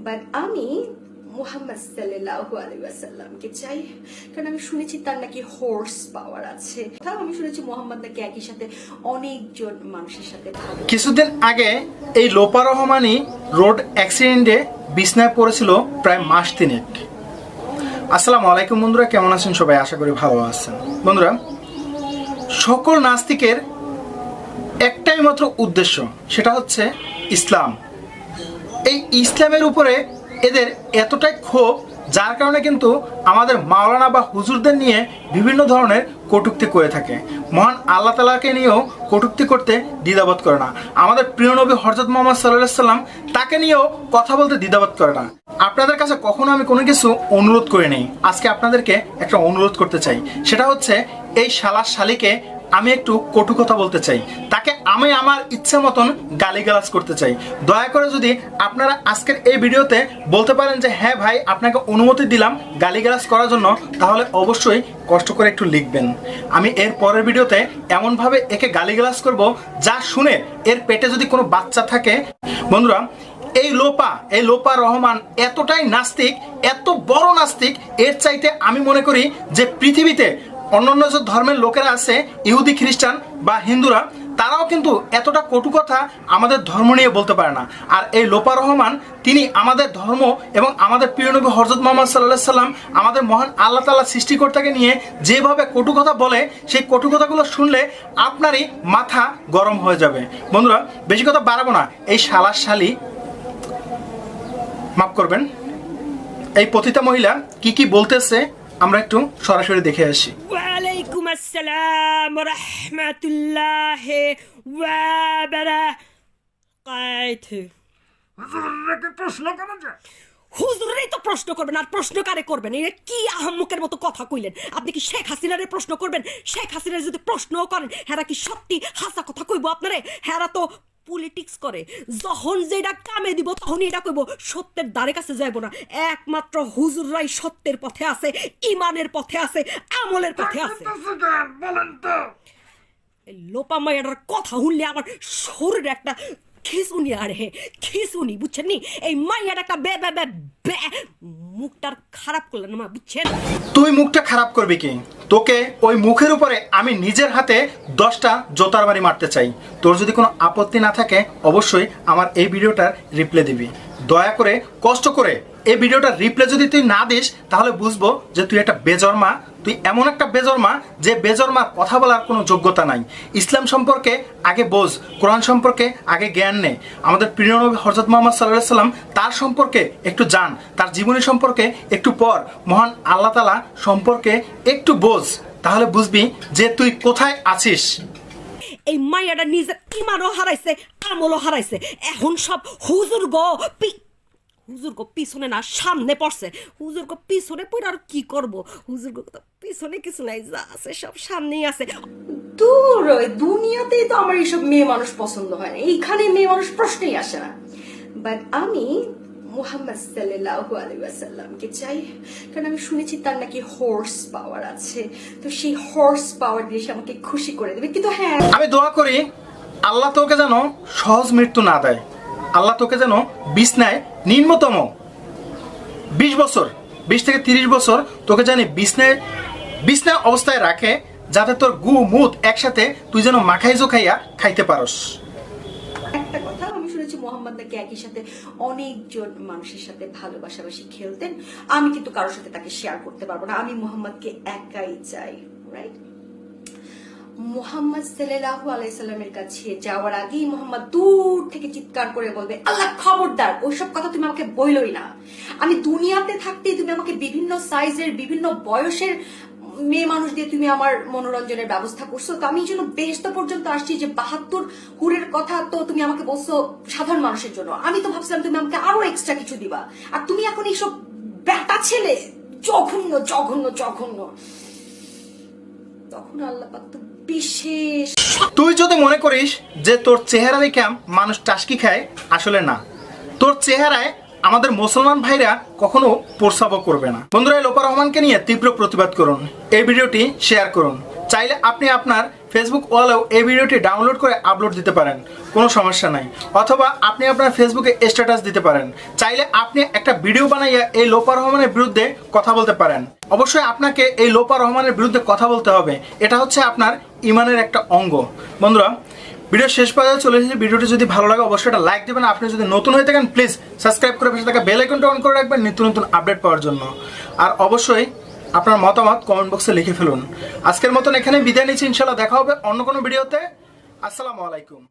But আমি মুহাম্মদ সাল্লাল্লাহু আলাইহি ওয়াসাল্লামকে চাই, কারণ আমি শুনেছি তার নাকি হর্স পাওয়ার আছে। তাও আমি শুনেছি মুহাম্মদ নাকি একই সাথে অনেকজন মানুষের সাথে ভালো। কিছুদিন আগে এই লোপা রহমানই রোড অ্যাক্সিডেন্টে বিছনায় পড়েছিল প্রায় মাস তিনেক। আসসালামু আলাইকুম বন্ধুরা, কেমন আছেন সবাই? আশা করি ভালো আছেন। বন্ধুরা, সকল নাস্তিকের একটাই মাত্র উদ্দেশ্য, সেটা হচ্ছে ইসলাম। এই ইসলামের উপরে এদের এতটাই ক্ষোভ, যার কারণে কিন্তু আমাদের মাওলানা বা হুজুরদের নিয়ে বিভিন্ন ধরনের কটূক্তি করে থাকে। মহান আল্লাহ তাআলাকে নিয়েও কটূক্তি করতে দ্বিধাবোধ করে না। আমাদের প্রিয় নবী হযরত মুহাম্মদ সাল্লাল্লাহু আলাইহি সাল্লাম তাকে নিয়েও কথা বলতে দ্বিধাবোধ করে না। আপনাদের কাছে কখনো আমি কোনো কিছু অনুরোধ করে নেই, আজকে আপনাদেরকে একটা অনুরোধ করতে চাই। সেটা হচ্ছে এই শালার শালিকে আমি একটু কটু কথা বলতে চাই, তাকে আমি আমার ইচ্ছা মতন গালিগালাজ করতে চাই। দয়া করে যদি আপনারা আজকের এই ভিডিওতে বলতে পারেন যে হ্যাঁ ভাই, আপনাকে অনুমতি দিলাম গালিগালাজ করার জন্য, তাহলে অবশ্যই কষ্ট করে একটু লিখবেন। আমি এর পরের ভিডিওতে এমনভাবে একে গালিগালাজ করব যা শুনে এর পেটে যদি কোনো বাচ্চা থাকে। বন্ধুরা, এই লোপা রহমান এতটাই নাস্তিক, এত বড় নাস্তিক, এর চাইতে আমি মনে করি যে পৃথিবীতে অন্যান্য যে ধর্মের লোকেরা আছে, ইহুদি খ্রিস্টান বা হিন্দুরা, তারাও কিন্তু এতটা কটু কথা আমাদের ধর্ম নিয়ে বলতে পারে না। আর এই লোপা রহমান তিনি আমাদের ধর্ম এবং আমাদের প্রিয় নবী হযরত মুহাম্মদ সাল্লাল্লাহু আলাইহি সাল্লাম, আমাদের মহান আল্লাহ তাআলা সৃষ্টিকর্তাকে নিয়ে যেভাবে কটু কথা বলে, সেই কটু কথাগুলো শুনলে আপনারই মাথা গরম হয়ে যাবে। বন্ধুরা, বেশি কথা বাড়াবো না, এই শালার শালি, মাফ করবেন, এই পতিতা মহিলা কি বলতেছে আমরা একটু সরাসরি দেখে আসি। ওয়ালাইকুম আসসালাম ওয়া রাহমাতুল্লাহি ওয়া বারাকাতুহু। হুজুরকে প্রশ্ন করা যায়? হুজুরই তো প্রশ্ন করবেন, আর প্রশ্ন কারে করবেন? এটা কি আহম্মকের মতো কথা কইলেন? আপনি কি শেখ হাসিনারে প্রশ্ন করবেন? শেখ হাসিনারে যদি প্রশ্নও করেন, হেরা কি সত্যি হাসা কথা কইব আপনারে? হেরা তো পলিটিক্স করে, যখন যেটা কামে দিব তখনই এটা কইব, সত্যের দ্বারে কাছে যাইব না। একমাত্র হুজুররাই সত্যের পথে আছে, ইমানের পথে আছে, আমলের পথে আছে। বলেন তো। এই লোপা মাইয়াটার কথা শুনলে আমার শরীরে একটা খিসুনি, আর হে খিসুনি, বুঝছেন নি? এই মাইয়ার একটা বে বে বে বে মুখটার খারাপ করলেন না, বুঝছেন? তুই মুখটা খারাপ করবি কি? তোকে ওই মুখের উপরে আমি নিজের হাতে 10টা জোতার বাড়ি মারতে চাই। তোর যদি কোনো আপত্তি না থাকে অবশ্যই আমার এই ভিডিওটার রিপ্লে দিবি। দয়া করে কষ্ট করে এই ভিডিওটার রিপ্লে যদি তুই না দিস, তাহলে বুঝবো যে তুই একটা বেজন্মা। তুই এমন একটা বেজন্মা যে বেজন্মার কথা বলার কোনো যোগ্যতা নাই। ইসলাম সম্পর্কে আগে বোঝ, কোরআন সম্পর্কে আগে জ্ঞান নে, আমাদের প্রিয় নবী হযরত মুহাম্মদ সাল্লাল্লাহু আলাইহি সাল্লাম তার সম্পর্কে একটু জান, তার জীবনী সম্পর্কে একটু পড়, মহান আল্লাহ তাআলা সম্পর্কে একটু বোঝ, তাহলে বুঝবি যে তুই কোথায় আছিস। এই মাইয়াটা নিজের ইমানও হারাইছে, আমলও হারাইছে। এখন সব হুজুর গো পিছনে না সামনে পড়ছে। হুজুর গো পিছনে পড়ে আর কি করব? হুজুর গো পিছনে কিছু নাই, যা আছে সব সামনেই আছে। দূর, ওই দুনিয়াতেই তো আমার এইসব মেয়ে মানুষ পছন্দ হয় না, এইখানে মেয়ে মানুষ প্রশ্নই আসে না। বাট আমি মুহাম্মদ সাল্লাল্লাহু আলাইহি ওয়াসাল্লামকে চাই, কারণ আমি শুনেছি তার নাকি হর্স পাওয়ার আছে। তো সেই হর্স পাওয়ার দিয়ে সে আমাকে খুশি করে দেবে। কিন্তু হ্যাঁ, আমি দোয়া করি আল্লাহ তোকে যেন সহজ মৃত্যু না দেয়। আল্লাহ তোকে যেন বিছনায় নিম্নতম 20 বছর, 20 থেকে 30 বছর তোকে জানি বিছনায় অবস্থায় রাখে, যাতে তোর গু মুত একসাথে তুই যেন মাখাই খাইয়া খাইতে পারস। একটা কথা, আমি শুনেছি মোহাম্মদ নাকি একই সাথে অনেকজন মানুষের সাথে ভালোবাসাবাসি খেলতেন। আমি কিন্তু কারোর সাথে তাকে শেয়ার করতে পারবো না, আমি মোহাম্মদকে একাই চাই। রাইট? মুহাম্মদ সাল্লাল্লাহু আলাইহি সাল্লামের কাছে যাওয়ার আগেই মুহাম্মদ দূর থেকে চিৎকার করে বলবে, আল্লাহ খবরদার, ওইসব কথা তুমি আমাকে বইলই না। আমি দুনিয়াতে থাকতেই তুমি আমাকে বিভিন্ন সাইজের, বিভিন্ন বয়সের মেয়ে মানুষ দিয়ে তুমি আমার মনোরঞ্জনের ব্যবস্থা করছো। তো আমি যেন বেহেশত পর্যন্ত আসছি, যে 72 হুরের কথা তো তুমি আমাকে বলছো সাধারণ মানুষের জন্য। আমি তো ভাবছিলাম তুমি আমাকে আরো এক্সট্রা কিছু দিবা, আর তুমি এখন এইসব ব্যাটা ছেলে, জঘন্য জঘন্য জঘন্য। তখন আল্লাহ পাক তো বিশেষ। তুই যদি মনে করিস যে তোর চেহারা দেখে মানুষ টাসকি খায়, আসলে না, তোর চেহারায় আমাদের মুসলমান ভাইরা কখনো প্রস্তাবও করবে না। বন্ধুরা, লোপা রহমানকে নিয়ে তীব্র প্রতিবাদ করুন, এই ভিডিওটি শেয়ার করুন। চাইলে আপনি আপনার ফেসবুক ওয়ালেও এই ভিডিওটি ডাউনলোড করে আপলোড দিতে পারেন, কোনো সমস্যা নাই। অথবা আপনি আপনার ফেসবুকে স্ট্যাটাস দিতে পারেন। চাইলে আপনি একটা ভিডিও বানাইয়া এই লোপা রহমানের বিরুদ্ধে কথা বলতে পারেন। অবশ্যই আপনাকে এই লোপা রহমানের বিরুদ্ধে কথা বলতে হবে, এটা হচ্ছে আপনার ইমানের একটা অঙ্গ। বন্ধুরা, ভিডিও শেষ পর্যায়ে চলে এসেছি। ভিডিওটি যদি ভালো লাগে অবশ্যই একটা লাইক দেবেন। আপনি যদি নতুন হয়ে থাকেন প্লিজ সাবস্ক্রাইব করে পাশে থাকা বেল আইকনটা অন করে রাখবেন নিত্য নতুন আপডেট পাওয়ার জন্য। আর অবশ্যই আপনার মতামত কমেন্ট বক্সে লিখে ফেলুন। আজকের মতন এখানে বিদায় নিচ্ছি, ইনশাআল্লাহ দেখা হবে অন্য কোনো ভিডিওতে। আসসালামু আলাইকুম।